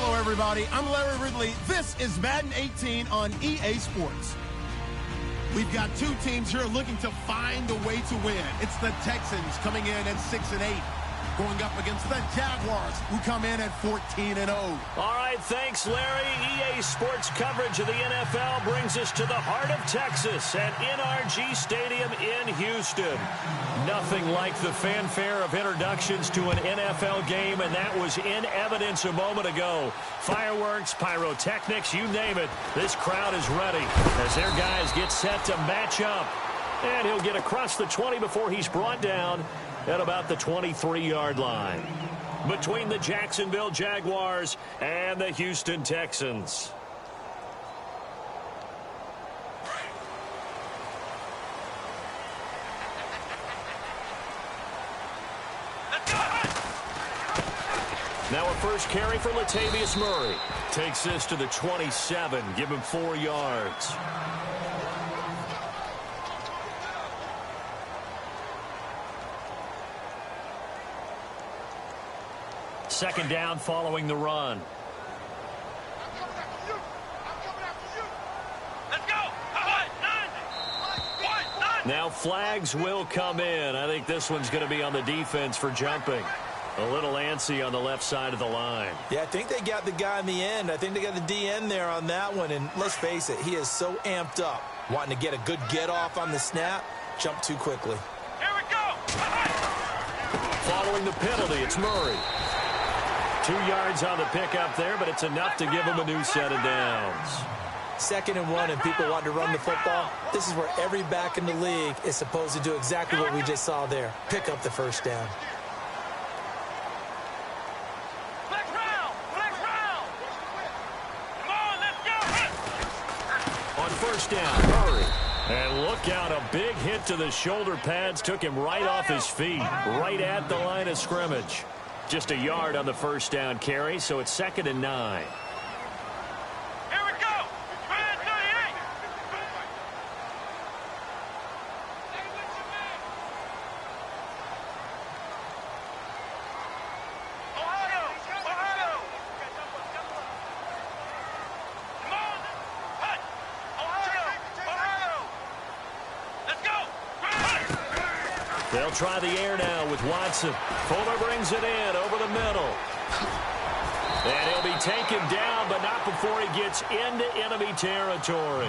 Hello, everybody. I'm Larry Ridley. This is Madden 18 on EA Sports. We've got two teams here looking to find a way to win. It's the Texans coming in at 6-8, going up against the Jaguars, who come in at 14-0. All right, thanks, Larry. EA Sports coverage of the NFL brings us to the heart of Texas at NRG Stadium in Houston. Nothing like the fanfare of introductions to an NFL game, and that was in evidence a moment ago. Fireworks, pyrotechnics, you name it. This crowd is ready as their guys get set to match up. And he'll get across the 20 before he's brought down at about the 23-yard line. Between the Jacksonville Jaguars and the Houston Texans. Now a first carry for Latavius Murray. Takes this to the 27. Give him 4 yards. Second down following the run. Now flags will come in. I think this one's going to be on the defense for jumping. A little antsy on the left side of the line. Yeah, I think they got the guy in the end. I think they got the DN there on that one. And let's face it, he is so amped up, wanting to get a good get off on the snap, jump too quickly. Here we go. Following the penalty, it's Murray. 2 yards on the pickup there, but it's enough to give him a new set of downs. 2nd and 1, and people want to run the football. This is where every back in the league is supposed to do exactly what we just saw there. Pick up the first down. On first down, Murray. And look out, a big hit to the shoulder pads took him right off his feet, right at the line of scrimmage. Just a yard on the first down carry, so it's 2nd and 9. Here we go. They'll try the air now with Watson. Fuller brings it in over the middle. And he'll be taken down, but not before he gets into enemy territory.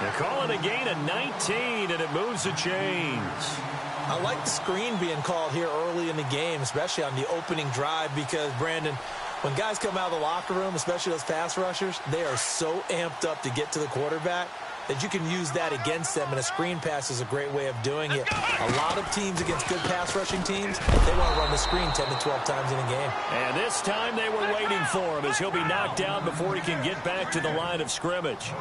They're calling a gain of 19, and it moves the chains. I like the screen being called here early in the game, especially on the opening drive, because, Brandon, when guys come out of the locker room, especially those pass rushers, they are so amped up to get to the quarterback that you can use that against them, and a screen pass is a great way of doing it. A lot of teams against good pass rushing teams, they want to run the screen 10 to 12 times in a game. And this time they were waiting for him as he'll be knocked down before he can get back to the line of scrimmage.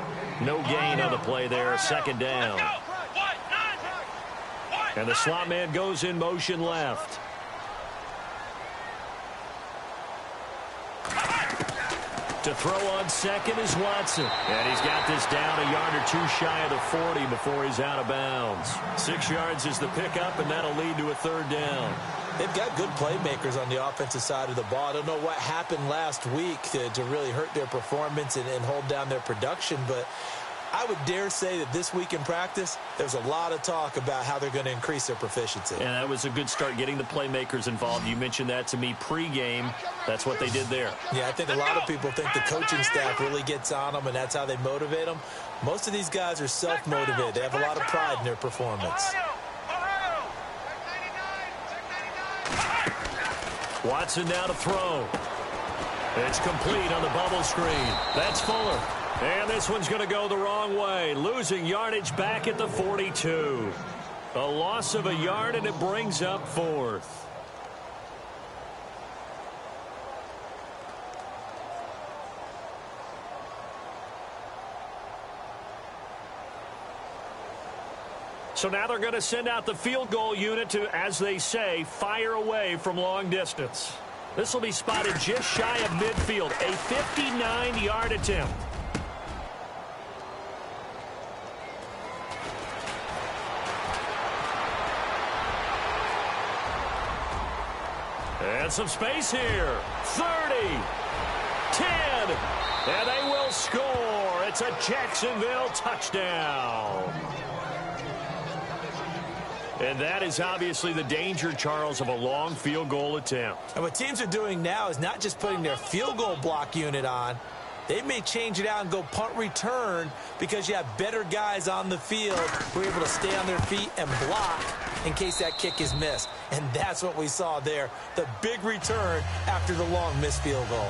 No gain on the play there, 2nd down. And the slot man goes in motion left. To throw on second is Watson. And he's got this down a yard or two shy of the 40 before he's out of bounds. 6 yards is the pickup, and that'll lead to a 3rd down. They've got good playmakers on the offensive side of the ball. I don't know what happened last week to really hurt their performance and hold down their production, but I would dare say that this week in practice, there's a lot of talk about how they're going to increase their proficiency. And that was a good start, getting the playmakers involved. You mentioned that to me pregame. That's what they did there. Yeah, I think a lot of people think the coaching staff really gets on them, and that's how they motivate them. Most of these guys are self-motivated. They have a lot of pride in their performance. Watson now to throw. It's complete on the bubble screen. That's Fuller. And this one's going to go the wrong way, losing yardage back at the 42. A loss of a yard, and it brings up 4th. So now they're going to send out the field goal unit to, as they say, fire away from long distance. This will be spotted just shy of midfield, a 59-yard attempt. And some space here. 30, 10, And they will score. It's a Jacksonville touchdown. And that is obviously the danger, Charles, of a long field goal attempt. And what teams are doing now is not just putting their field goal block unit on. They may change it out and go punt return because you have better guys on the field who are able to stay on their feet and block in case that kick is missed. And that's what we saw there, the big return after the long missed field goal.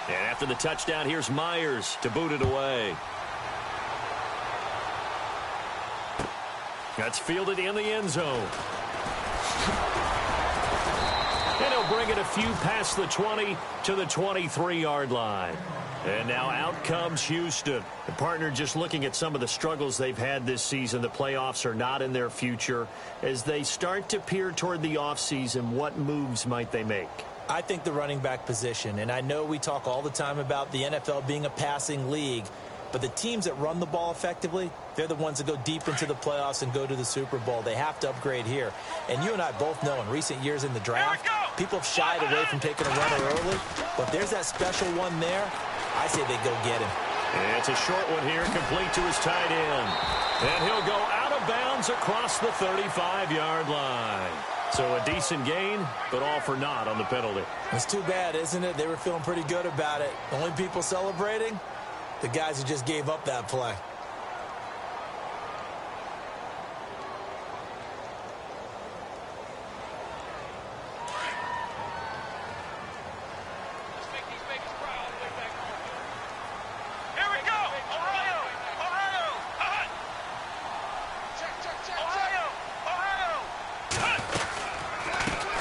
And after the touchdown, here's Myers to boot it away. That's fielded in the end zone. And he'll bring it a few past the 20 to the 23-yard line. And now out comes Houston. The partner just looking at some of the struggles they've had this season. The playoffs are not in their future. As they start to peer toward the offseason, what moves might they make? I think the running back position, and I know we talk all the time about the NFL being a passing league, but the teams that run the ball effectively, they're the ones that go deep into the playoffs and go to the Super Bowl. They have to upgrade here. And you and I both know in recent years in the draft, people have shied away from taking a runner early. But there's that special one there. I say they go get him. And it's a short one here, complete to his tight end. And he'll go out of bounds across the 35-yard line. So a decent gain, but all for naught on the penalty. It's too bad, isn't it? They were feeling pretty good about it. The only people celebrating, the guys who just gave up that play.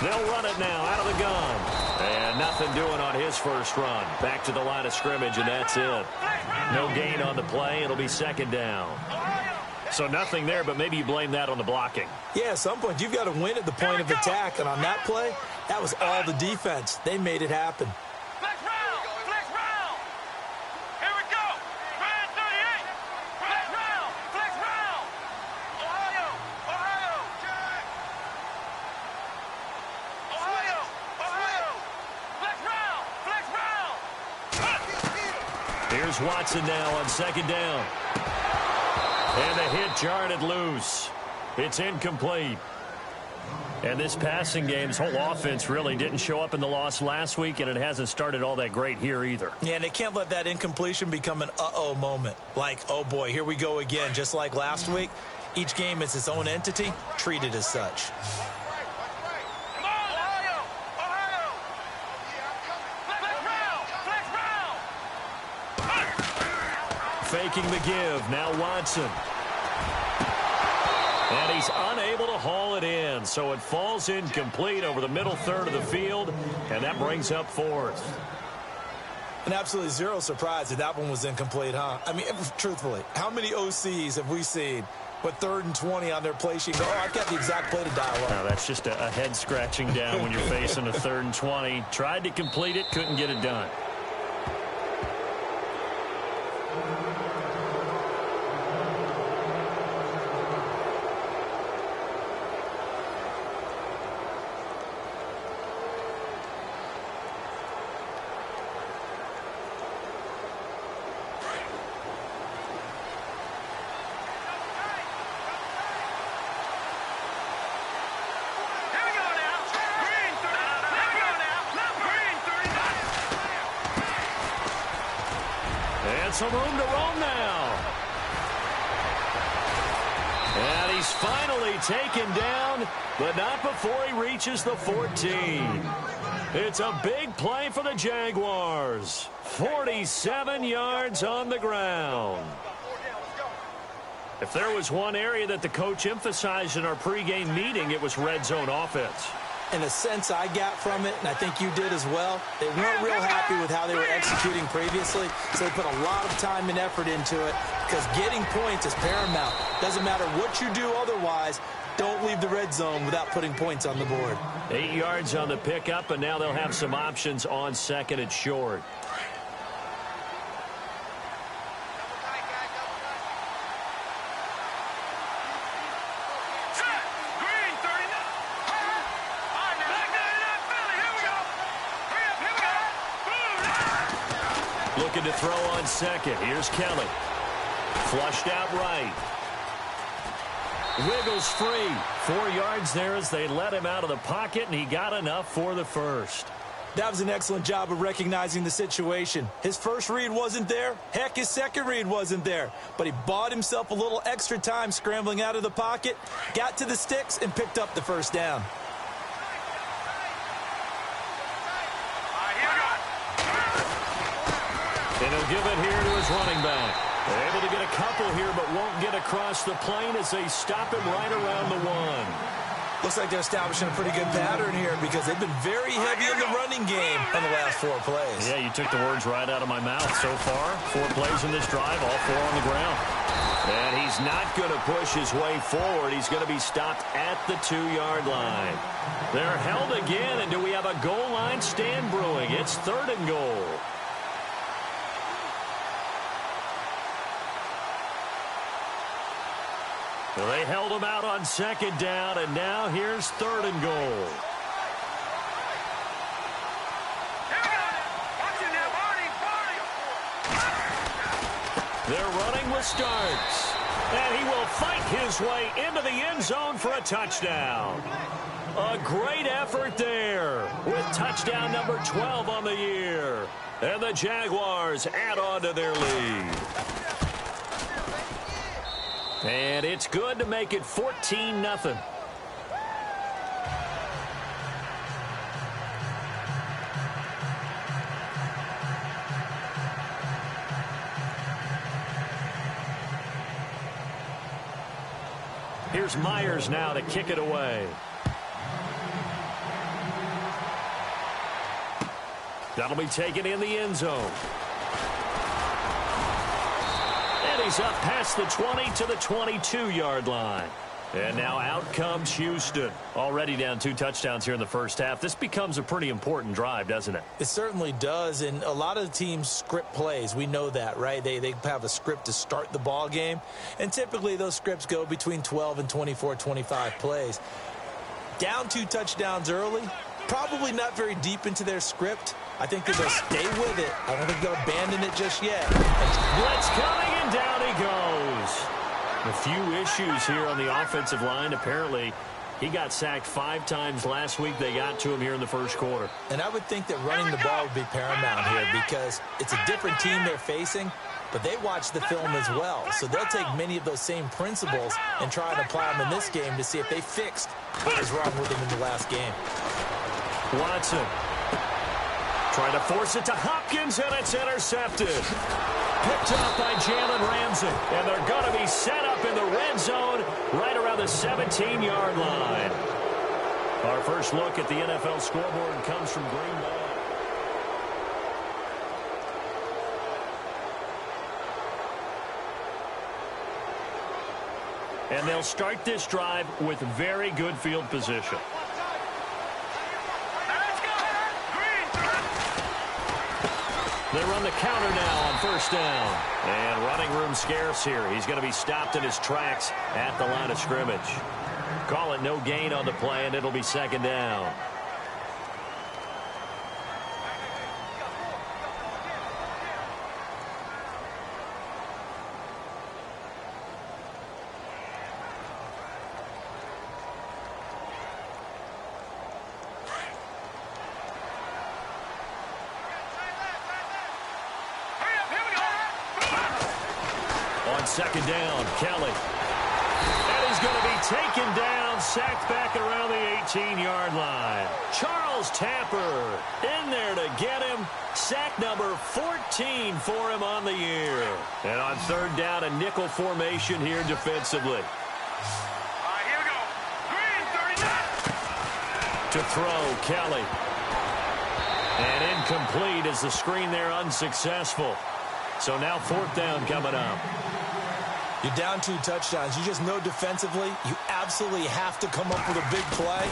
They'll run it now out of the gun. And nothing doing on his first run. Back to the line of scrimmage, and that's it. No gain on the play. It'll be second down. So nothing there, but maybe you blame that on the blocking. Yeah, at some point, you've got to win at the point of attack. And on that play, that was all the defense. They made it happen. Here's Watson now on second down. And the hit jarred it loose. It's incomplete. And this passing game's whole offense really didn't show up in the loss last week, and it hasn't started all that great here either. Yeah, and they can't let that incompletion become an uh-oh moment. Like, oh boy, here we go again. Just like last week, each game is its own entity, treated as such. Faking the give. Now Watson. And he's unable to haul it in. So it falls incomplete over the middle third of the field. And that brings up fourth. And absolutely zero surprise that one was incomplete, huh? I mean, truthfully, how many OCs have we seen with 3rd and 20 on their play sheet? Oh, I've got the exact play to dial up. No, that's just a head scratching down when you're facing a 3rd and 20. Tried to complete it, couldn't get it done. Some room to roam now. And he's finally taken down, but not before he reaches the 14. It's a big play for the Jaguars. 47 yards on the ground. If there was one area that the coach emphasized in our pregame meeting, it was red zone offense. In a sense I got from it, and I think you did as well, they weren't real happy with how they were executing previously, so they put a lot of time and effort into it because getting points is paramount. Doesn't matter what you do otherwise, don't leave the red zone without putting points on the board. 8 yards on the pickup, and now they'll have some options on second and short. Looking to throw on second. Here's Kelly. Flushed out right. Wiggles free. 4 yards there as they let him out of the pocket, and he got enough for the first. That was an excellent job of recognizing the situation. His first read wasn't there. Heck, his second read wasn't there. But he bought himself a little extra time scrambling out of the pocket, got to the sticks, and picked up the first down. And he'll give it here to his running back. They're able to get a couple here, but won't get across the plane as they stop him right around the 1. Looks like they're establishing a pretty good pattern here because they've been very heavy in the running game in the last 4 plays. Yeah, you took the words right out of my mouth so far. 4 plays in this drive, all 4 on the ground. And he's not going to push his way forward. He's going to be stopped at the 2-yard line. They're held again, and do we have a goal line stand brewing? It's 3rd and goal. So they held him out on 2nd down, and now here's 3rd and goal. They're running with Starks. And he will fight his way into the end zone for a touchdown. A great effort there with touchdown number 12 on the year. And the Jaguars add on to their lead. And it's good to make it 14-0. Here's Myers now to kick it away. That'll be taken in the end zone. And he's up past the 20 to the 22-yard line. And now out comes Houston. Already down 2 touchdowns here in the first half. This becomes a pretty important drive, doesn't it? It certainly does, and a lot of teams script plays. We know that, right? They have a script to start the ball game, and typically those scripts go between 12 and 24, 25 plays. Down 2 touchdowns early, probably not very deep into their script. I think that they'll stay with it. I don't think they'll abandon it just yet. Blitz coming, and down he goes. A few issues here on the offensive line. Apparently, he got sacked 5 times last week. They got to him here in the first quarter. And I would think that running the ball would be paramount here because it's a different team they're facing, but they watch the film as well. So they'll take many of those same principles and try and apply them in this game to see if they fixed what was wrong with them in the last game. Watson trying to force it to Hopkins, and it's intercepted. Picked up by Jalen Ramsey, and they're going to be set up in the red zone right around the 17-yard line. Our first look at the NFL scoreboard comes from Green Bay. And they'll start this drive with very good field position. They run the counter now on first down. And running room scarce here. He's going to be stopped in his tracks at the line of scrimmage. Call it no gain on the play, and it'll be 2nd down. On 2nd down, Kelly. And he's going to be taken down, sacked back around the 18-yard line. Charles Tapper in there to get him. Sack number 14 for him on the year. And on 3rd down, a nickel formation here defensively. Here we go. Green, 39. To throw, Kelly. And incomplete as the screen there unsuccessful. So now 4th down coming up. You're down 2 touchdowns. You just know defensively you absolutely have to come up with a big play.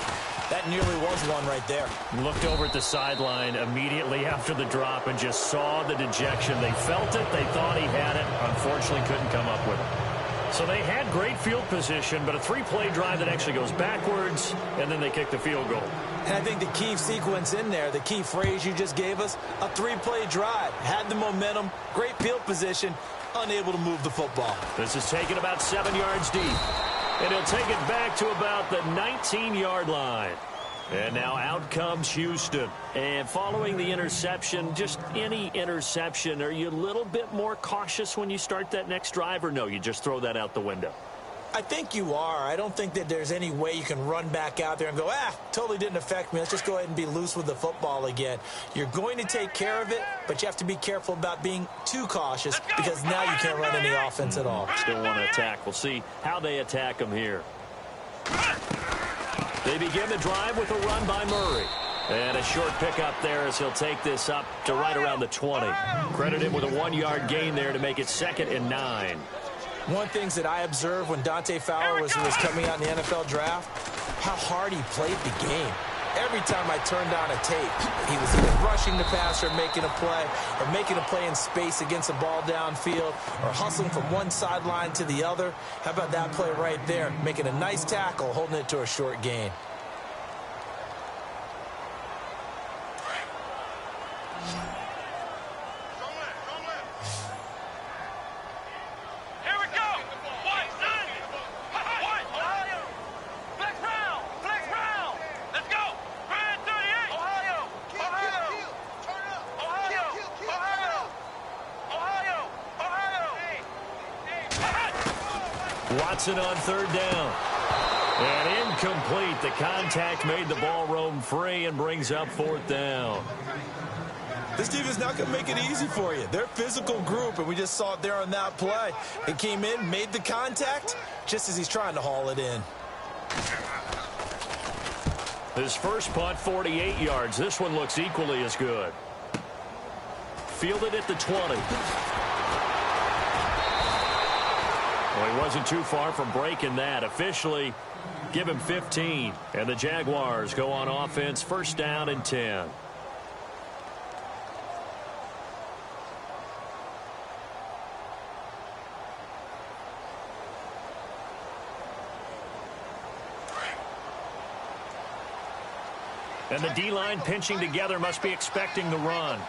That nearly was one right there. Looked over at the sideline immediately after the drop and just saw the dejection. They felt it. They thought he had it. Unfortunately, couldn't come up with it. So they had great field position, but a three-play drive that actually goes backwards, and then they kick the field goal. And I think the key sequence in there, the key phrase you just gave us, a three-play drive. Had the momentum, great field position, unable to move the football. This is taken about 7 yards deep. And he'll take it back to about the 19-yard line. And now out comes Houston. And following the interception, just any interception, are you a little bit more cautious when you start that next drive, or no, you just throw that out the window? I think you are. I don't think that there's any way you can run back out there and go, totally didn't affect me. Let's just go ahead and be loose with the football again. You're going to take care of it, but you have to be careful about being too cautious because now you can't run any offense at all. Still want to attack. We'll see how they attack them here. They begin the drive with a run by Murray. And a short pickup there as he'll take this up to right around the 20. Credit him with a 1-yard gain there to make it 2nd and 9. One of the things that I observed when Dante Fowler was coming out in the NFL draft, how hard he played the game. Every time I turned on a tape, he was either rushing the passer, making a play, or making a play in space against a ball downfield, or hustling from one sideline to the other. How about that play right there? Making a nice tackle, holding it to a short gain. Watson on 3rd down. And incomplete. The contact made the ball roam free and brings up 4th down. This team is not going to make it easy for you. They're a physical group, and we just saw it there on that play. It came in, made the contact, just as he's trying to haul it in. His first punt, 48 yards. This one looks equally as good. Fielded at the 20. Well, he wasn't too far from breaking that. Officially, give him 15. And the Jaguars go on offense, 1st down and 10. And the D-line pinching together, must be expecting the run.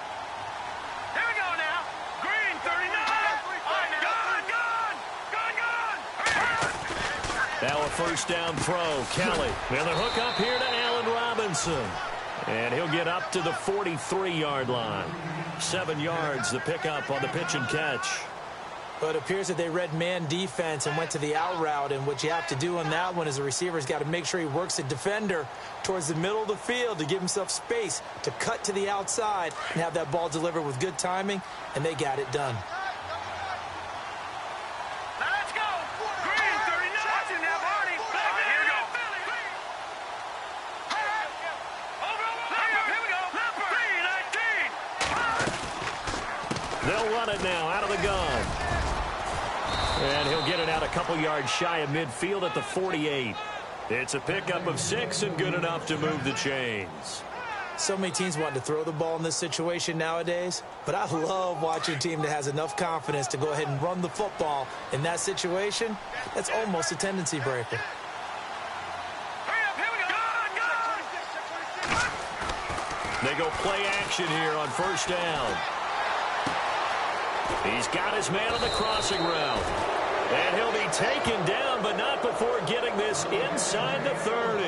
Here we go now. Green, 39. Now a 1st down throw. Kelly. And the hook up here to Allen Robinson. And he'll get up to the 43-yard line. 7 yards, the pickup on the pitch and catch. But it appears that they read man defense and went to the out route. And what you have to do on that one is the receiver's got to make sure he works the defender towards the middle of the field to give himself space to cut to the outside and have that ball delivered with good timing, and they got it done. Now let's go. Green, 39. Watching now, Barney. Here we go. Here we go. Green, 19. They'll run it now out of the gun. And he'll get it out a couple yards shy of midfield at the 48. It's a pickup of 6 and good enough to move the chains. So many teams want to throw the ball in this situation nowadays, but I love watching a team that has enough confidence to go ahead and run the football. In that situation, that's almost a tendency breaker. They go play action here on 1st down. He's got his man on the crossing route. And he'll be taken down, but not before getting this inside the 30.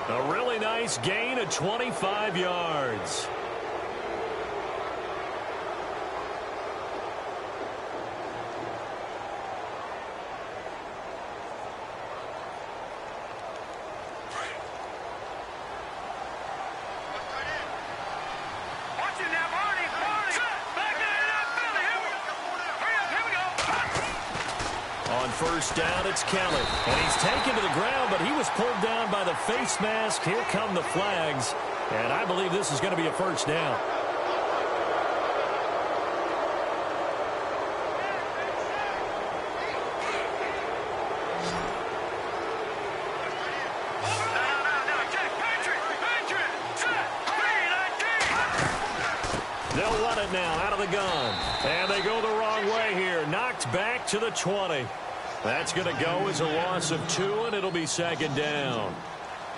A really nice gain of 25 yards. On 1st down, it's Kelly. And he's taken to the ground, but he was pulled down by the face mask. Here come the flags. And I believe this is going to be a 1st down. They'll run it now out of the gun. And they go the wrong way here. Knocked back to the 20. That's going to go as a loss of 2, and it'll be second down.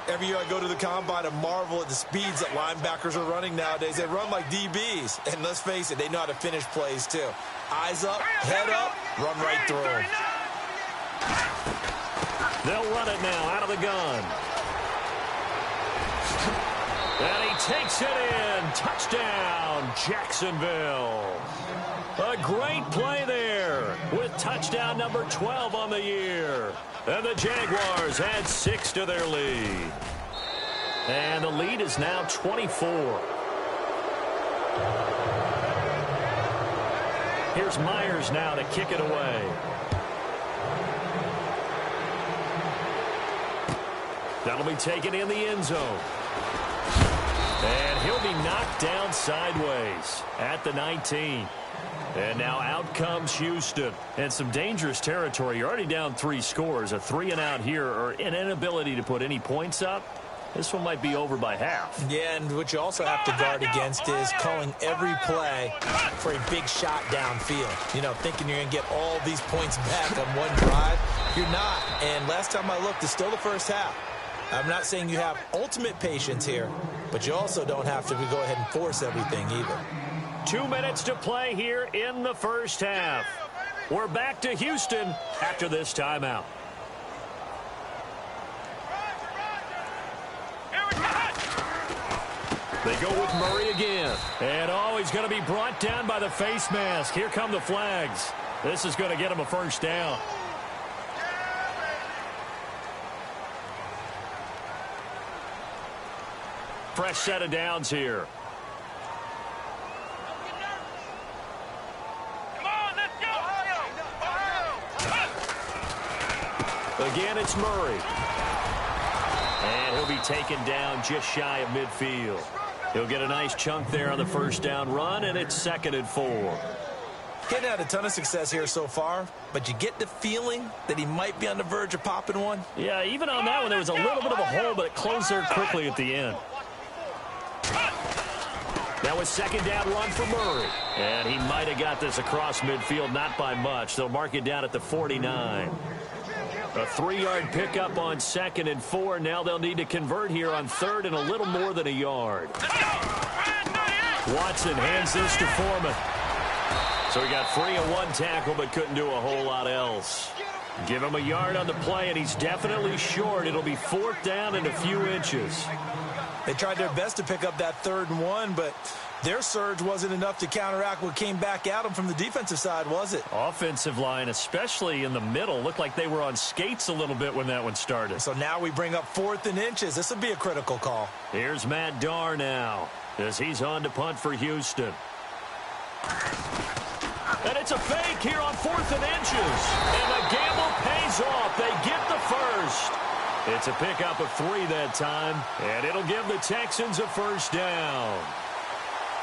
Every year I go to the combine and marvel at the speeds that linebackers are running nowadays. They run like DBs. And let's face it, they know how to finish plays too. Eyes up, head up, run right through them. They'll run it now out of the gun. And he takes it in. Touchdown, Jacksonville. A great play there with touchdown number 12 on the year. And the Jaguars add 6 to their lead. And the lead is now 24. Here's Myers now to kick it away. That'll be taken in the end zone. And he'll be knocked down sideways at the 19. And now out comes Houston. And some dangerous territory. You're already down 3 scores. A 3-and-out here, or an inability to put any points up. This one might be over by half. Yeah, and what you also have to guard against is calling every play for a big shot downfield. You know, thinking you're going to get all these points back on one drive. You're not. And last time I looked, it's still the first half. I'm not saying you have ultimate patience here, but you also don't have to go ahead and force everything either. 2 minutes to play here in the first half. We're back to Houston after this timeout. They go with Murray again. And he's going to be brought down by the face mask. Here come the flags. This is going to get him a first down. Fresh set of downs here. Again, it's Murray. And he'll be taken down just shy of midfield. He'll get a nice chunk there on the first down run, and it's 2nd and 4. He's had a ton of success here so far, but you get the feeling that he might be on the verge of popping one. Yeah, even on that one, there was a little bit of a hole, but it closed there quickly at the end. That was 2nd down run for Murray. And he might have got this across midfield, not by much. They'll mark it down at the 49. A 3-yard pickup on 2nd and 4. Now they'll need to convert here on 3rd and a little more than a yard. Watson hands this to Foreman. So he got free of 1 tackle, but couldn't do a whole lot else. Give him a yard on the play, and he's definitely short. It'll be 4th down and a few inches. They tried their best to pick up that 3rd and 1, but their surge wasn't enough to counteract what came back at them from the defensive side, was it? Offensive line, especially in the middle, looked like they were on skates a little bit when that one started. So now we bring up 4th and inches. This will be a critical call. Here's Matt Darr now, as he's on to punt for Houston. And it's a fake here on 4th and inches. And the gamble pays off. They get the first. It's a pickup of 3 that time, and it'll give the Texans a first down.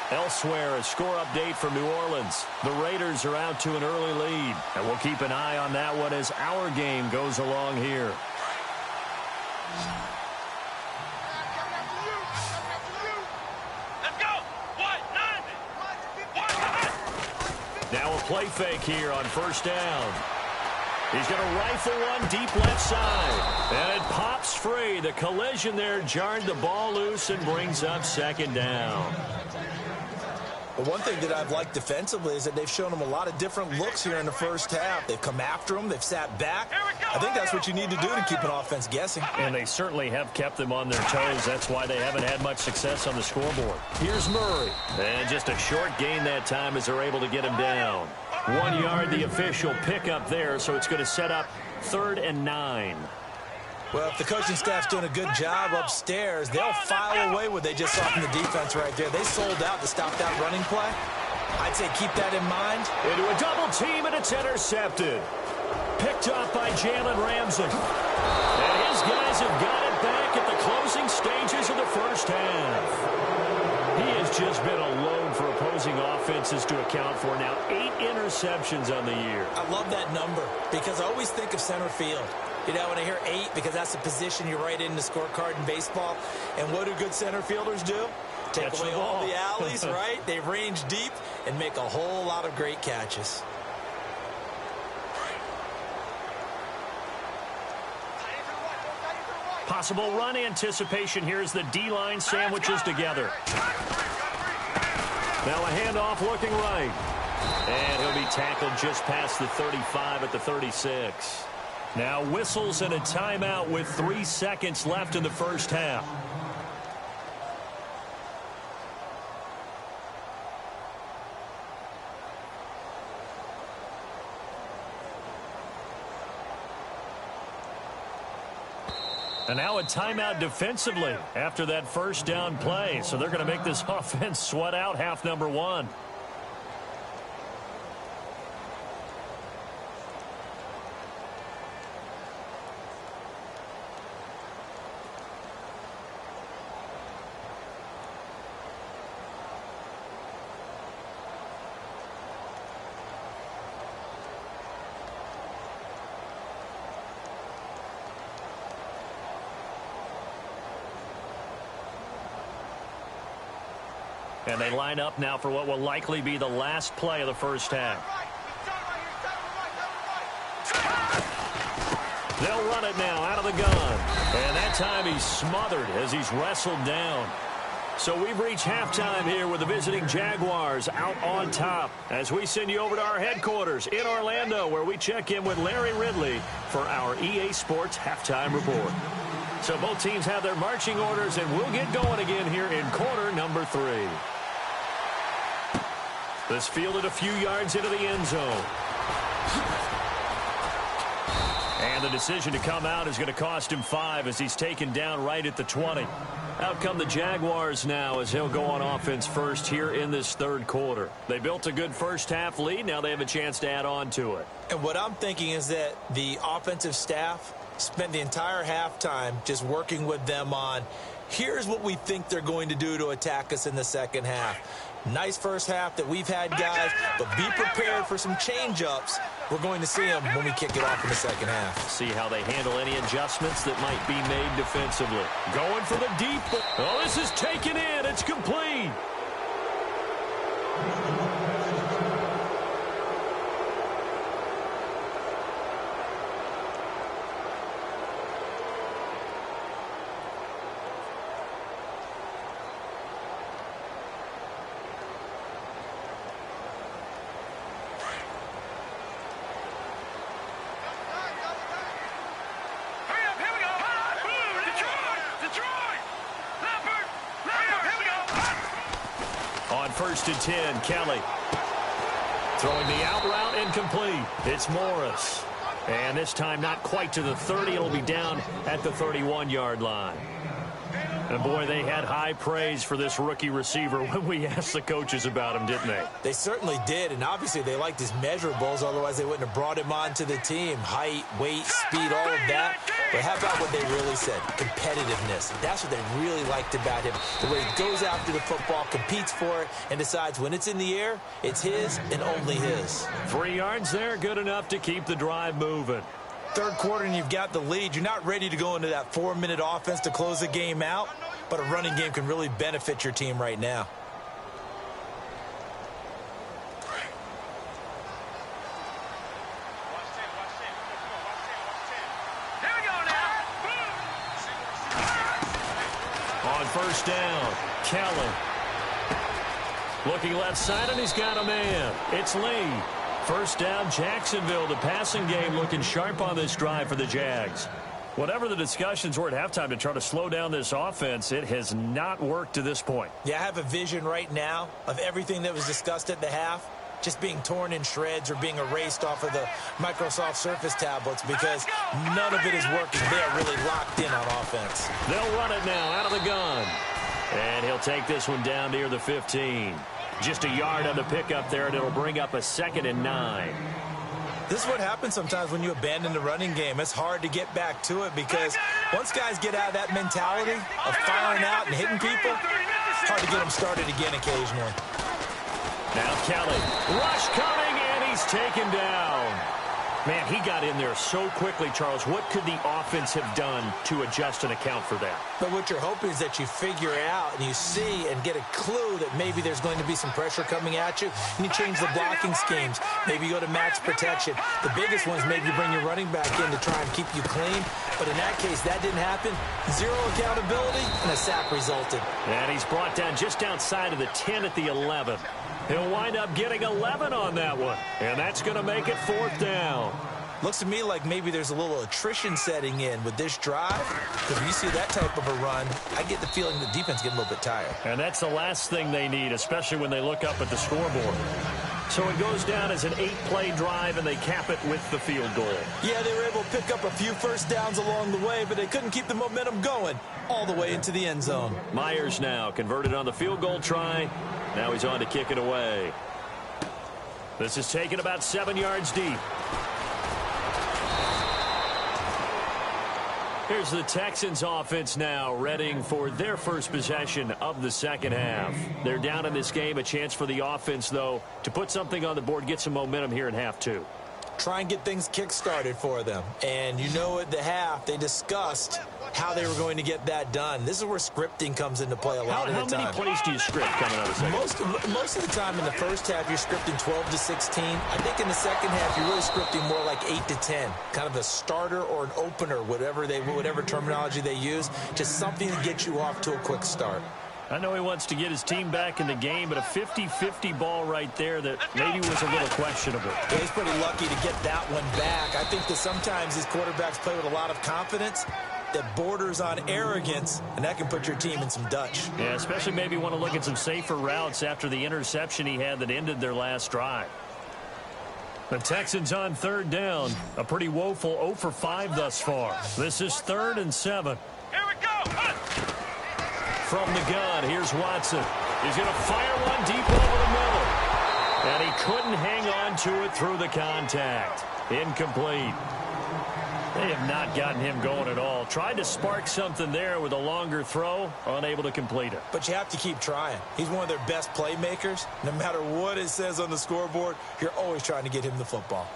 Elsewhere, a score update from New Orleans. The Raiders are out to an early lead, and we'll keep an eye on that one as our game goes along here. Let's go. Now a play fake here on 1st down. He's going to rifle one deep left side. And it pops free. The collision there jarred the ball loose and brings up 2nd down. But one thing that I've liked defensively is that they've shown them a lot of different looks here in the first half. They've come after them. They've sat back. I think that's what you need to do to keep an offense guessing. And they certainly have kept them on their toes. That's why they haven't had much success on the scoreboard. Here's Murray. And just a short gain that time as they're able to get him down. 1 yard, the official pickup there, so it's going to set up 3rd and 9. Well, if the coaching staff's doing a good job upstairs, they'll file away what they just saw from the defense right there. They sold out to stop that running play. I'd say keep that in mind. Into a double team, and it's intercepted. Picked off by Jalen Ramsey. And his guys have got it back at the closing stages of the first half. He has just been a load for opposing offenses to account for. Now 8 interceptions on the year. I love that number because I always think of center field. You know, when I hear 8, because that's the position you write in the scorecard in baseball. And what do good center fielders do? Take away all the alleys, right? They range deep and make a whole lot of great catches. Possible run anticipation here as the D-line sandwiches together. Now a handoff looking right. And he'll be tackled just past the 35 at the 36. Now whistles and a timeout with 3 seconds left in the first half. And now a timeout defensively after that first down play. So they're going to make this offense sweat out half number one. And they line up now for what will likely be the last play of the first half. They'll run it now out of the gun. And that time he's smothered as he's wrestled down. So we've reached halftime here with the visiting Jaguars out on top as we send you over to our headquarters in Orlando, where we check in with Larry Ridley for our EA Sports Halftime Report. So both teams have their marching orders, and we'll get going again here in quarter number 3. This fielded a few yards into the end zone. And the decision to come out is going to cost him 5 as he's taken down right at the 20. Out come the Jaguars now as he'll go on offense first here in this third quarter. They built a good first half lead. Now they have a chance to add on to it. And what I'm thinking is that the offensive staff spent the entire halftime just working with them on, here's what we think they're going to do to attack us in the second half. Nice first half that we've had, guys, but be prepared for some change-ups. We're going to see them when we kick it off in the second half. See how they handle any adjustments that might be made defensively. Going for the deep. Oh, this is taken in. It's complete. First and 10, Kelly. Throwing the out route incomplete. It's Morris. And this time not quite to the 30. It'll be down at the 31-yard line. And, boy, they had high praise for this rookie receiver when we asked the coaches about him, didn't they? They certainly did, and obviously they liked his measurables, otherwise they wouldn't have brought him onto the team. Height, weight, speed, all of that. But how about what they really said? Competitiveness. That's what they really liked about him. The way he goes after the football, competes for it, and decides when it's in the air, it's his and only his. 3 yards there, good enough to keep the drive moving. Third quarter and you've got the lead. You're not ready to go into that 4-minute offense to close the game out, but a running game can really benefit your team right now. On first down, Kelly. Looking left side, and he's got a man. It's Lee. First down, Jacksonville. The passing game looking sharp on this drive for the Jags. Whatever the discussions were at halftime to try to slow down this offense, it has not worked to this point. Yeah, I have a vision right now of everything that was discussed at the half just being torn in shreds or being erased off of the Microsoft Surface tablets because none of it is working. They are really locked in on offense. They'll run it now out of the gun. And he'll take this one down near the 15. Just a yard on the pickup there, and it'll bring up a 2nd and 9. This is what happens sometimes when you abandon the running game. It's hard to get back to it because once guys get out of that mentality of firing out and hitting people, it's hard to get them started again occasionally. Now Kelly, rush coming, and he's taken down. Man, he got in there so quickly, Charles. What could the offense have done to adjust and account for that? But what you're hoping is that you figure out and you see and get a clue that maybe there's going to be some pressure coming at you, and you change the blocking schemes. Maybe you go to max protection. The biggest one is maybe you bring your running back in to try and keep you clean. But in that case, that didn't happen. Zero accountability, and a sack resulted. And he's brought down just outside of the 10 at the 11. He'll wind up getting 11 on that one. And that's going to make it 4th down. Looks to me like maybe there's a little attrition setting in with this drive. Because when you see that type of a run, I get the feeling the defense getting a little bit tired. And that's the last thing they need, especially when they look up at the scoreboard. So it goes down as an 8-play drive, and they cap it with the field goal. Yeah, they were able to pick up a few first downs along the way, but they couldn't keep the momentum going all the way into the end zone. Myers now converted on the field goal try. Now he's on to kick it away. This is taken about 7 yards deep. Here's the Texans offense now, readying for their first possession of the second half. They're down in this game. A chance for the offense, though, to put something on the board, get some momentum here in half 2. Try and get things kick-started for them. And you know at the half, they discussed how they were going to get that done. This is where scripting comes into play a lot of the time. How many plays do you script coming out of the second? Most of the time in the first half, you're scripting 12 to 16. I think in the second half, you're really scripting more like 8 to 10. Kind of a starter or an opener, whatever terminology they use. Just something to get you off to a quick start. I know he wants to get his team back in the game, but a 50-50 ball right there that maybe was a little questionable. Yeah, he's pretty lucky to get that one back. I think that sometimes these quarterbacks play with a lot of confidence that borders on arrogance, and that can put your team in some Dutch. Yeah, especially maybe want to look at some safer routes after the interception he had that ended their last drive. The Texans on 3rd down. A pretty woeful 0 for 5 thus far. This is 3rd and 7. Here we go. From the gun, here's Watson. He's going to fire one deep over the middle. And he couldn't hang on to it through the contact. Incomplete. They have not gotten him going at all. Tried to spark something there with a longer throw, unable to complete it. But you have to keep trying. He's one of their best playmakers. No matter what it says on the scoreboard, you're always trying to get him the football.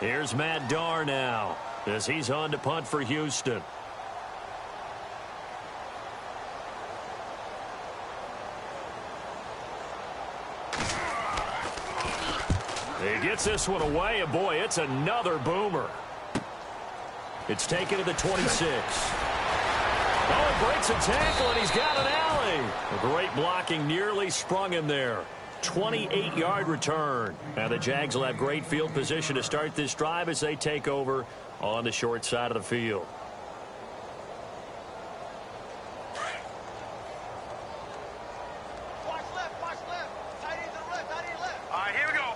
Here's Matt Darr now, as he's on to punt for Houston. He gets this one away, and boy, it's another boomer. It's taken to the 26. Oh, he breaks a tackle, and he's got an alley. A great blocking, nearly sprung him there. 28-yard return. Now the Jags will have great field position to start this drive as they take over on the short side of the field. Watch left. Tight end to the left. All right, here we go.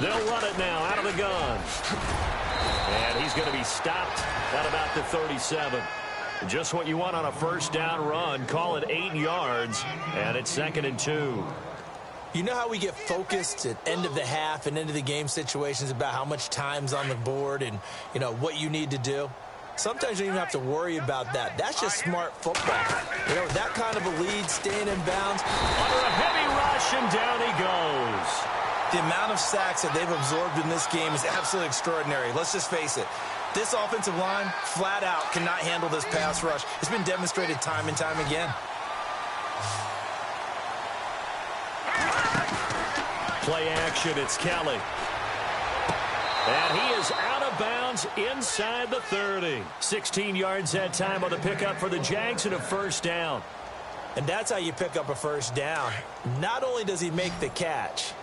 They'll run it now out of the gun. And he's going to be stopped at about the 37. Just what you want on a first down run. Call it 8 yards, and it's 2nd and 2. You know how we get focused at end of the half and end of the game situations about how much time's on the board and, you know, what you need to do? Sometimes you don't even have to worry about that. That's just smart football. You know, that kind of a lead, staying in bounds. Under a heavy rush, and down he goes. The amount of sacks that they've absorbed in this game is absolutely extraordinary. Let's just face it. This offensive line, flat out, cannot handle this pass rush. It's been demonstrated time and time again. Play action, it's Kelly. And he is out of bounds inside the 30. 16 yards that time on the pickup for the Jags and a first down. And that's how you pick up a first down. Not only does he make the catch,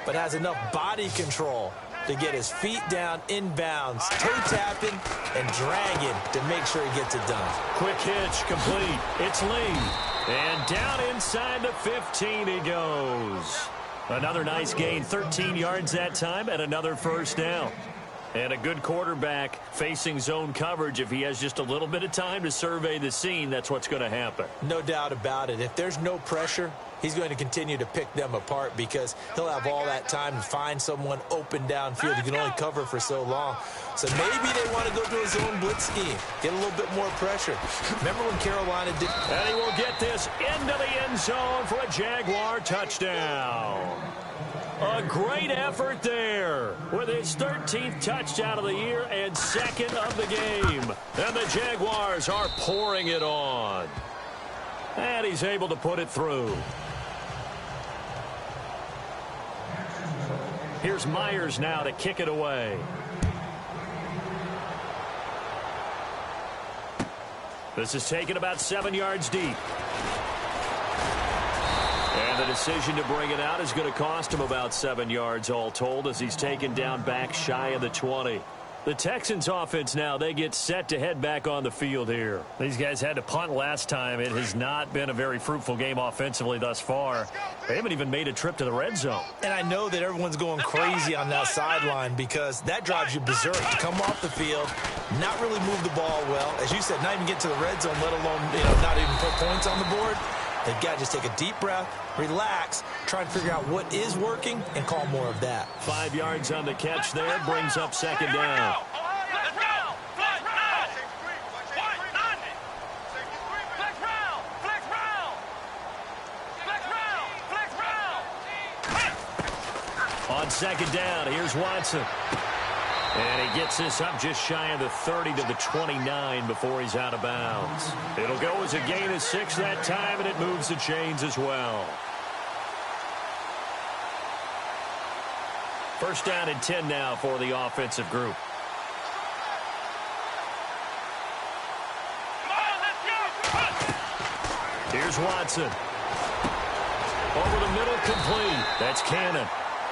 but has enough body control to get his feet down inbounds, toe tapping and dragging to make sure he gets it done. Quick hitch, complete. It's Lee. And down inside the 15 he goes. Another nice gain, 13 yards that time, and another first down. And a good quarterback facing zone coverage, if he has just a little bit of time to survey the scene, that's what's going to happen. No doubt about it. If there's no pressure, he's going to continue to pick them apart because he'll have all that time to find someone open downfield. He can only cover for so long. So maybe they want to go to a zone blitz scheme, get a little bit more pressure. Remember when Carolina did? And he will get this into the end zone for a Jaguar touchdown. A great effort there with his 13th touchdown of the year and second of the game. And the Jaguars are pouring it on. And he's able to put it through. Here's Myers now to kick it away. This is taken about 7 yards deep. And the decision to bring it out is going to cost him about 7 yards all told as he's taken down back shy of the 20. The Texans offense now, they get set to head back on the field here. These guys had to punt last time. It has not been a very fruitful game offensively thus far. They haven't even made a trip to the red zone. And I know that everyone's going crazy on that sideline because that drives you berserk. Come off the field, not really move the ball well. As you said, not even get to the red zone, let alone, not even put points on the board. They've got to just take a deep breath, relax, try and figure out what is working, and call more of that. 5 yards on the catch there, brings up second down. On second down, here's Watson. And he gets this up just shy of the 30 to the 29 before he's out of bounds. It'll go as a gain of 6 that time, and it moves the chains as well. First down and 10 now for the offensive group. Here's Watson. Over the middle, complete. That's Cannon.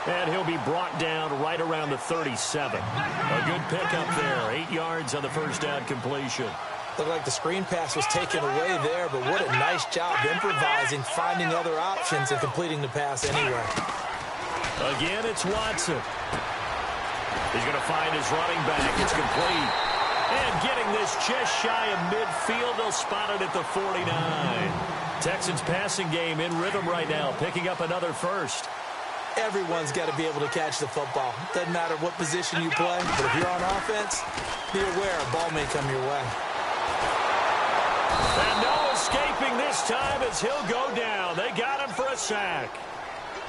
And he'll be brought down right around the 37. A good pickup there. 8 yards on the first down completion. Looked like the screen pass was taken away there, but what a nice job improvising, finding other options, and completing the pass anyway. Again, it's Watson. He's going to find his running back. It's complete. And getting this just shy of midfield. They'll spot it at the 49. Texans passing game in rhythm right now, picking up another first. Everyone's got to be able to catch the football. Doesn't matter what position you play, but if you're on offense, be aware a ball may come your way. And no escaping this time as he'll go down. They got him for a sack.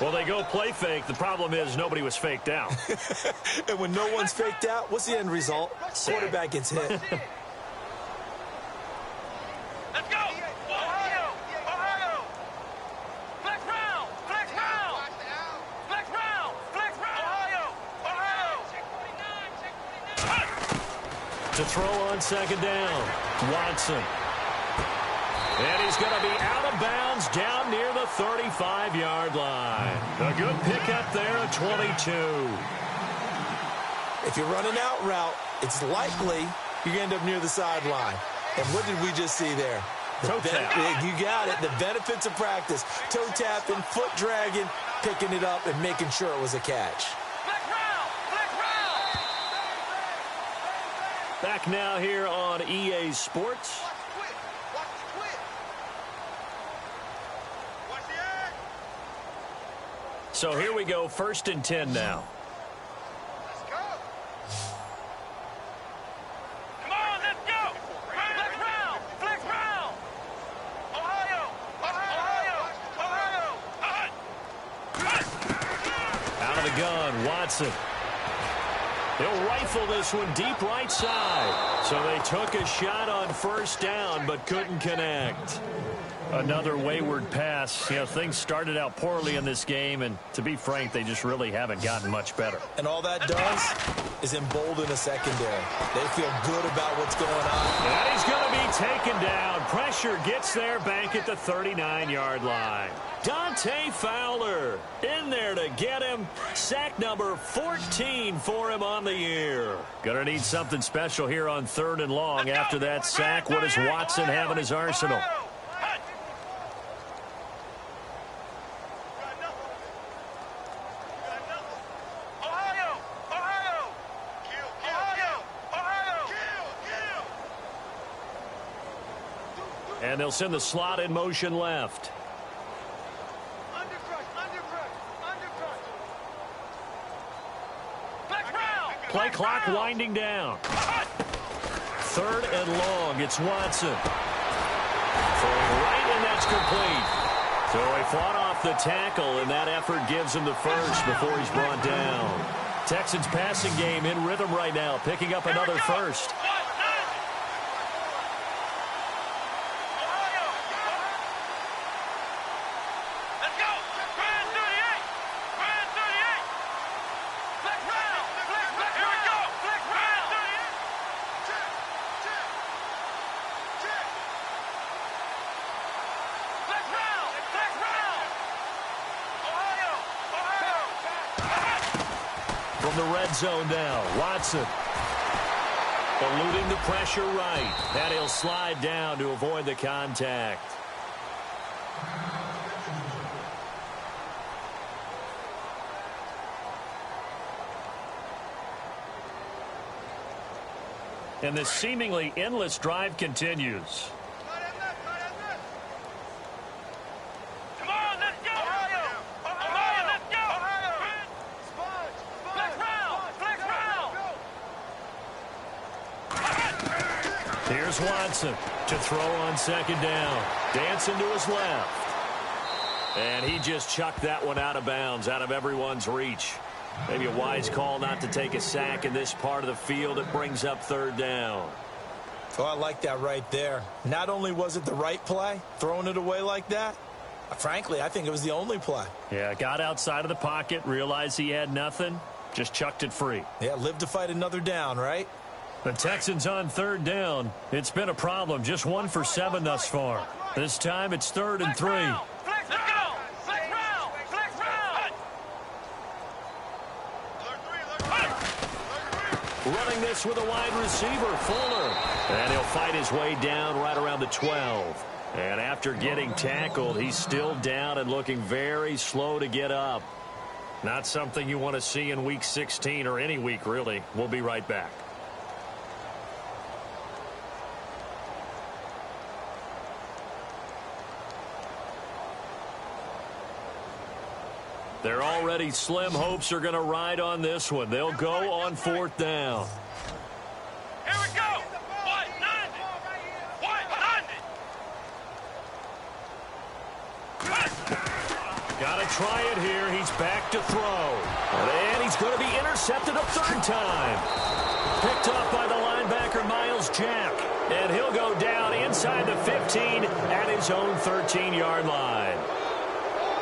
Well, they go play fake. The problem is nobody was faked out. And when no one's faked out, what's the end result? Quarterback gets hit. Let's go! Ohio! Ohio! Flex round! Flex round! Flex round! Flex round! Ohio! Ohio! To throw on second down, Watson. And he's going to be out of bounds down near the 35-yard line. A good pickup there at 22. If you run an out route, it's likely you're going to end up near the sideline. And what did we just see there? Toe tap. You got it. The benefits of practice. Toe tapping, foot dragging, picking it up, and making sure it was a catch. Flex round! Flex round! Back now here on EA Sports. So here we go, 1st and 10 now. Let's go! Come on, let's go! Flex round! Flex round! Ohio! Ohio! Ohio! Out of the gun, Watson. They'll rifle this one deep right side. So they took a shot on first down but couldn't connect. Another wayward pass. Things started out poorly in this game, and to be frank, they just really haven't gotten much better. And all that does is embolden a secondary. They feel good about what's going on. And he's going to be taken down. Pressure gets there back at the 39-yard line. Dante Fowler in there to get him. Sack number 14 for him on the year. Going to need something special here on 3rd and long. After that sack, what does Watson have in his arsenal? And they'll send the slot in motion left. Play clock winding down. 3rd and long. It's Watson. Throwing right, and that's complete. So he fought off the tackle, and that effort gives him the first before he's brought down. Texans passing game in rhythm right now, picking up another first. From the red zone now, Watson. Eluding the pressure right. And he'll slide down to avoid the contact. And this seemingly endless drive continues. Here's Watson to throw on 2nd down. Dancing to his left. And he just chucked that one out of bounds, out of everyone's reach. Maybe a wise call not to take a sack in this part of the field. It brings up 3rd down. Oh, I like that right there. Not only was it the right play, throwing it away like that, frankly, I think it was the only play. Yeah, got outside of the pocket, realized he had nothing, just chucked it free. Yeah, live to fight another down, right? The Texans on 3rd down. It's been a problem. Just 1 for 7 thus far. This time it's 3rd and 3. Running this with a wide receiver, Fuller. And he'll fight his way down right around the 12. And after getting tackled, he's still down and looking very slow to get up. Not something you want to see in Week 16 or any week, really. We'll be right back. They're already slim hopes are going to ride on this one. They'll go on 4th down. Here we go. Got to try it here. He's back to throw. And he's going to be intercepted a 3rd time. Picked up by the linebacker, Miles Jack. And he'll go down inside the 15 at his own 13-yard line.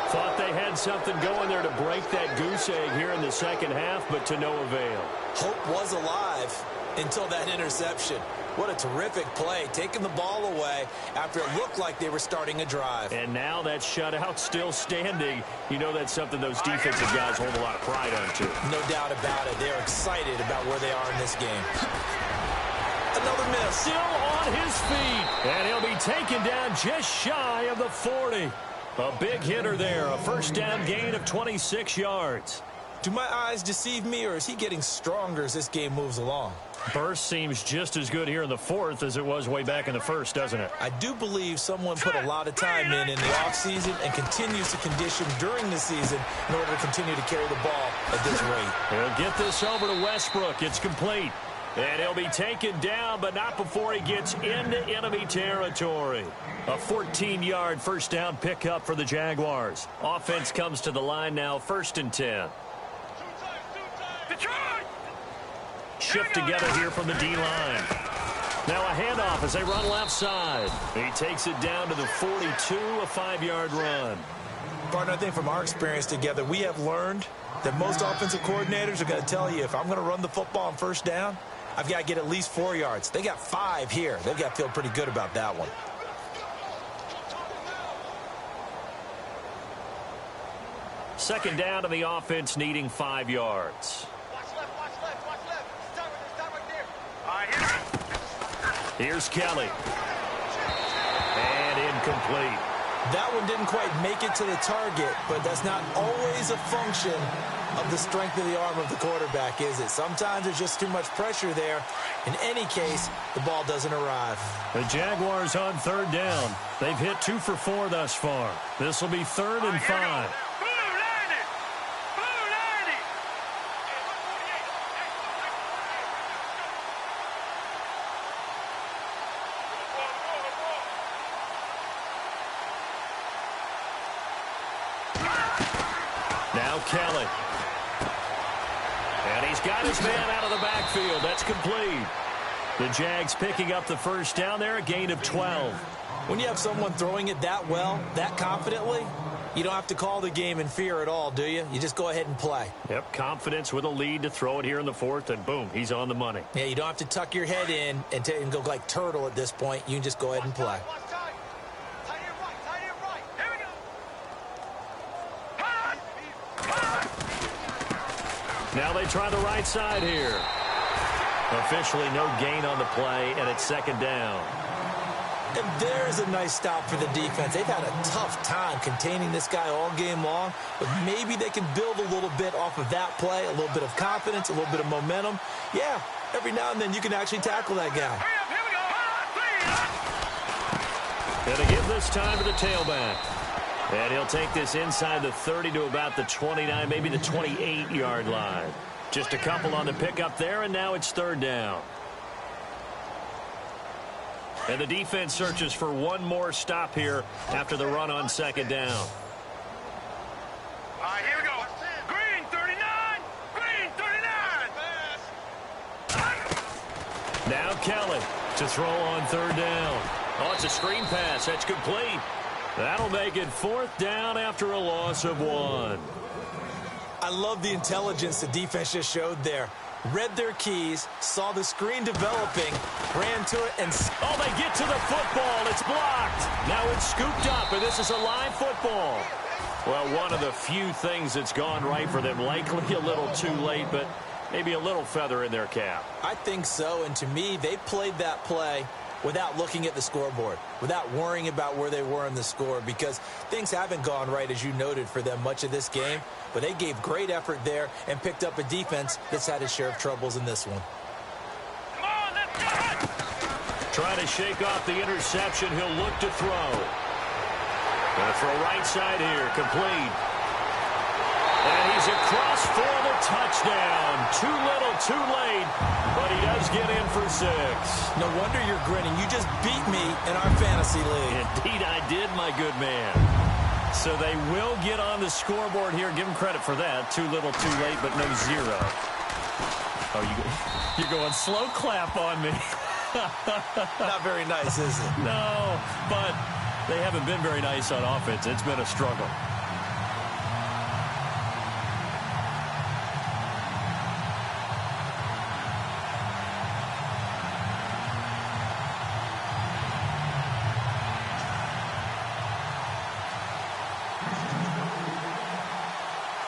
Thought they had something going there to break that goose egg here in the 2nd half, but to no avail. Hope was alive until that interception. What a terrific play, taking the ball away after it looked like they were starting a drive. And now that shutout still standing. You know that's something those defensive guys hold a lot of pride on, too. No doubt about it. They're excited about where they are in this game. Another miss. Still on his feet. And he'll be taken down just shy of the 40. A big hitter there, a 1st down gain of 26 yards. Do my eyes deceive me, or is he getting stronger as this game moves along? Burst seems just as good here in the 4th as it was way back in the 1st, doesn't it? I do believe someone put a lot of time in the offseason and continues to condition during the season in order to continue to carry the ball at this rate. He'll get this over to Westbrook. It's complete. And he'll be taken down, but not before he gets into enemy territory. A 14-yard 1st down pickup for the Jaguars. Offense comes to the line now, 1st and 10. Shift together here from the D-line. Now a handoff as they run left side. He takes it down to the 42, a 5-yard run. Partner, I think from our experience together, we have learned that most offensive coordinators are going to tell you, if I'm going to run the football on 1st down, I've got to get at least 4 yards. They got 5 here. They've got to feel pretty good about that one. Second down to the offense, needing 5 yards. Watch left. Start right there. All right, Here's Kelly. And incomplete. That one didn't quite make it to the target, but that's not always a function of the strength of the arm of the quarterback, is it? Sometimes there's just too much pressure there. In any case, the ball doesn't arrive. The Jaguars on third down. They've hit 2 for 4 thus far. This will be 3rd and 5. Now Kelly. And he's got his man out of the backfield. That's complete. The Jags picking up the first down there, a gain of 12. When you have someone throwing it that well, that confidently, you don't have to call the game in fear at all, do you? You just go ahead and play. Yep, confidence with a lead to throw it here in the 4th, and boom, he's on the money. Yeah, you don't have to tuck your head in and go like turtle at this point. You can just go ahead and play. Now they try the right side here. Officially no gain on the play, and it's 2nd down. And there's a nice stop for the defense. They've had a tough time containing this guy all game long, but maybe they can build a little bit off of that play, a little bit of confidence, a little bit of momentum. Yeah, every now and then you can actually tackle that guy. Gonna give this time to the tailback. And he'll take this inside the 30 to about the 29, maybe the 28-yard line. Just a couple on the pickup there, and now it's 3rd down. And the defense searches for one more stop here after the run on 2nd down. All right, here we go. Green 39. Green 39. Now Kelly to throw on 3rd down. Oh, it's a screen pass. That's complete. That'll make it 4th down after a loss of 1. I love the intelligence the defense just showed there. Read their keys, saw the screen developing, ran to it, and... Oh, they get to the football. It's blocked. Now it's scooped up, and this is a live football. Well, one of the few things that's gone right for them. Likely a little too late, but maybe a little feather in their cap. I think so, and to me, they played that play without looking at the scoreboard, without worrying about where they were in the score, because things haven't gone right, as you noted, for them much of this game. But they gave great effort there and picked up a defense that's had its share of troubles in this one. Come on, let's go. Trying to shake off the interception. He'll look to throw. Gonna throw right side here. Complete. And he's across for the touchdown. Too little, too late. But he does get in for 6. No wonder you're grinning. You just beat me in our fantasy league. Indeed I did, my good man. So they will get on the scoreboard here. Give them credit for that. Too little, too late, but no 0. Oh, you're going slow clap on me. Not very nice, is it? No, but they haven't been very nice on offense. It's been a struggle.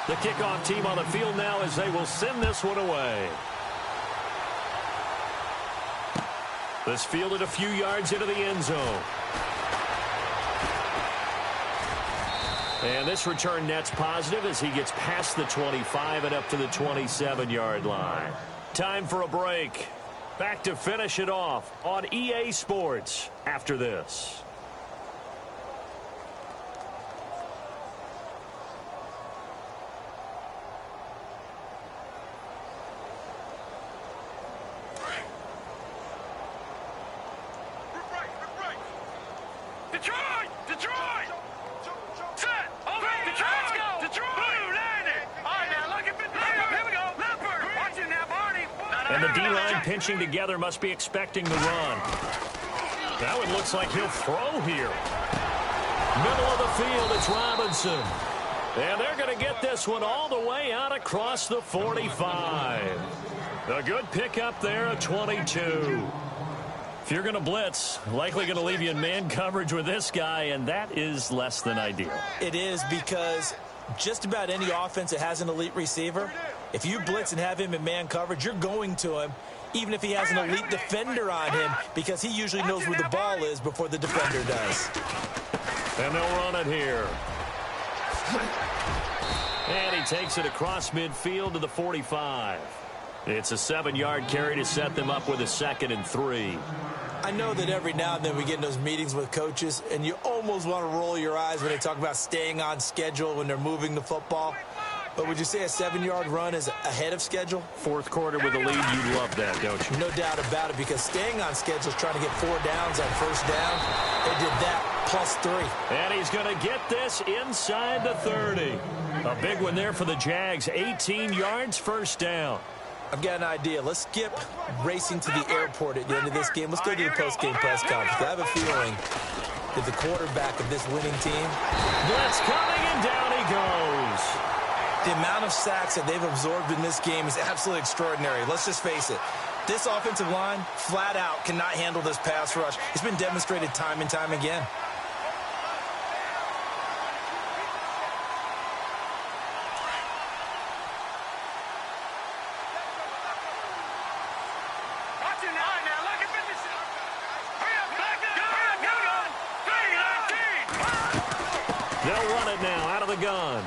The kickoff team on the field now as they will send this one away. This fielded a few yards into the end zone. And this return net's positive as he gets past the 25 and up to the 27-yard line. Time for a break. Back to finish it off on EA Sports after this. And the D-line pinching together must be expecting the run. Now it looks like he'll throw here. Middle of the field, it's Robinson. And they're going to get this one all the way out across the 45. A good pickup there at 22. If you're going to blitz, likely going to leave you in man coverage with this guy, and that is less than ideal. It is, because just about any offense that has an elite receiver, if you blitz and have him in man coverage, you're going to him, even if he has an elite defender on him, because he usually knows where the ball is before the defender does. And they'll run it here. And he takes it across midfield to the 45. It's a 7-yard carry to set them up with a 2nd and 3. I know that every now and then we get in those meetings with coaches, and you almost want to roll your eyes when they talk about staying on schedule when they're moving the football. But would you say a 7-yard run is ahead of schedule? Fourth quarter with a lead, you love that, don't you? No doubt about it, because staying on schedule is trying to get 4 downs on first down. They did that plus 3. And he's going to get this inside the 30. A big one there for the Jags. 18 yards, first down. I've got an idea. Let's skip racing to the airport at the end of this game. Let's go to the post-game press conference. I have a feeling that the quarterback of this winning team... Blitz coming, and down he goes. The amount of sacks that they've absorbed in this game is absolutely extraordinary. Let's just face it. This offensive line, flat out, cannot handle this pass rush. It's been demonstrated time and time again. They'll run it now out of the gun.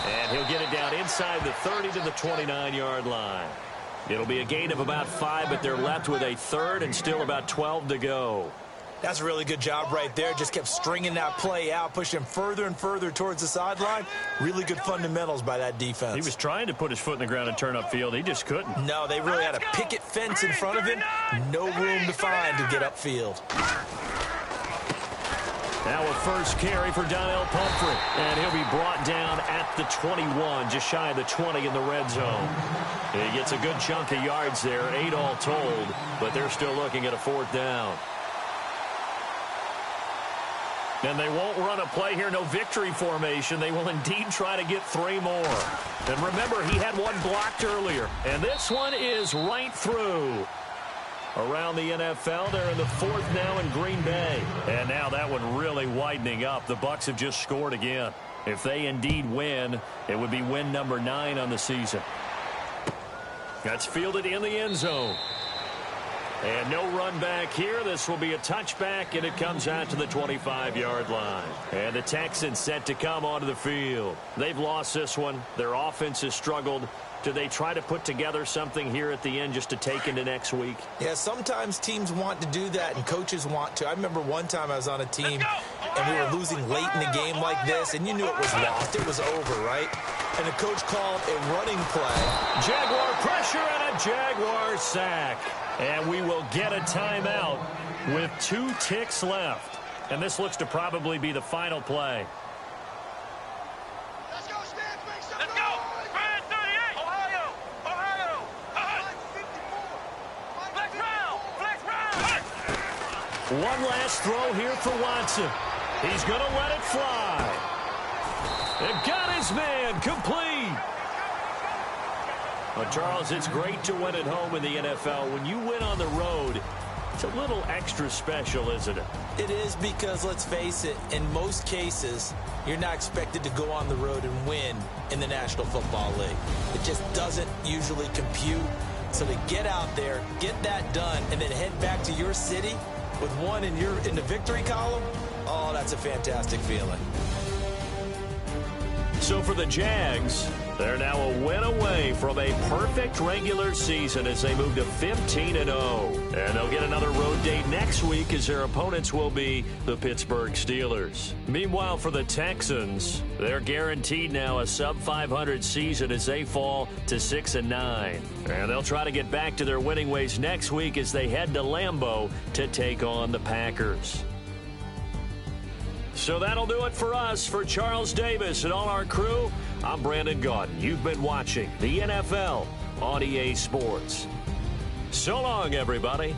And he'll get it down inside the 30 to the 29-yard line. It'll be a gain of about 5, but they're left with a 3rd and still about 12 to go. That's a really good job right there. Just kept stringing that play out, pushing him further and further towards the sideline. Really good fundamentals by that defense. He was trying to put his foot in the ground and turn upfield. He just couldn't. No, they really had a picket fence in front of him. No room to find to get upfield. Now a first carry for Donnell Pumphrey. And he'll be brought down at the 21, just shy of the 20 in the red zone. He gets a good chunk of yards there, 8 all told, but they're still looking at a 4th down. And they won't run a play here, no victory formation. They will indeed try to get 3 more. And remember, he had one blocked earlier. And this one is right through. Around the NFL, they're in the 4th now in Green Bay. And now that one really widening up. The Bucs have just scored again. If they indeed win, it would be win number 9 on the season. That's fielded in the end zone. And no run back here. This will be a touchback, and it comes out to the 25-yard line. And the Texans set to come onto the field. They've lost this one. Their offense has struggled. Do they try to put together something here at the end just to take into next week? Yeah, sometimes teams want to do that, and coaches want to. I remember one time I was on a team, and we were losing late in the game like this, and you knew it was lost. It was over, right? And the coach called a running play. Jaguar pressure and a Jaguar sack. And we will get a timeout with 2 ticks left. And this looks to probably be the final play. Let's go, Stan. Let's go. Brand 38. Ohio. Flex round. One last throw here for Watson. He's going to let it fly. And got his man complete. Well, Charles, it's great to win at home in the NFL. When you win on the road, it's a little extra special, isn't it? It is, because, let's face it, in most cases, you're not expected to go on the road and win in the National Football League. It just doesn't usually compute. So to get out there, get that done, and then head back to your city with one in the victory column, oh, that's a fantastic feeling. So for the Jags, they're now a win away from a perfect regular season as they move to 15-0. And they'll get another road date next week as their opponents will be the Pittsburgh Steelers. Meanwhile, for the Texans, they're guaranteed now a sub-500 season as they fall to 6-9. And they'll try to get back to their winning ways next week as they head to Lambeau to take on the Packers. So that'll do it for us. For Charles Davis and all our crew, I'm Brandon Gaudin. You've been watching the NFL on EA Sports. So long, everybody.